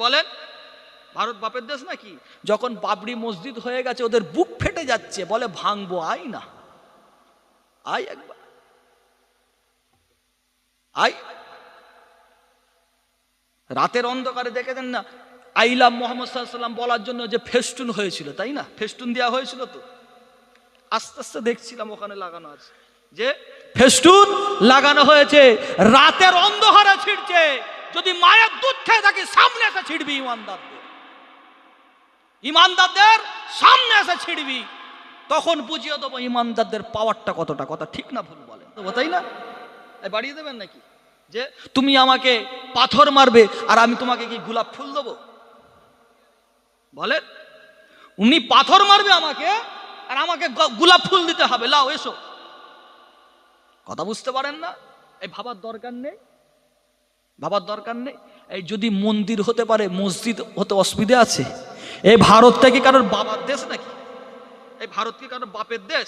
বলেন, ভারত বাপের দেশ নাকি? যখন বাবরি মসজিদ হয়ে গেছে ওদের বুক ফেটে যাচ্ছে, বলে ভাঙবো, আয় না, আয় একবার আয়। রাতের অন্ধকারে দেখেছেন না আইলাম মোহাম্মদ সাল্লাল্লাহু আলাইহি ওয়াসাল্লাম বলার জন্য যে ফেস্টুন হয়েছিল, তাই না? ফেস্টুন দেওয়া হয়েছিল তো, আস্তে আস্তে দেখছিলাম ওখানে লাগানো আছে যে ফেস্টুন লাগানো হয়েছে, রাতের অন্ধকারে ছিড়ছে। যদি মায়ের দুধ খেয়ে থাকি সামনে এসে ছিড়বি, ইমানদারদের সামনে এসে ছিড়বি, তখন বুঝিয়ে দেবো ইমানদারদের পাওয়ারটা কতটা। কথা ঠিক না ভুল বলেন তো, তাই না? বাড়িয়ে দেবেন নাকি যে তুমি আমাকে পাথর মারবে আর আমি তোমাকে কি গোলাপ ফুল দেবো? বলেন, উনি পাথর মারবে আমাকে আর আমাকে গোলাপ ফুল দিতে হবে, লাও এসো। কথা বুঝতে পারেন না? এই ভাবার দরকার নেই, ভাবার দরকার নেই। এই যদি মন্দির হতে পারে, মসজিদ হতে অসুবিধা আছে? এই ভারতটা কি কারোর বাবার দেশ নাকি? এই ভারত কি কারোর বাপের দেশ?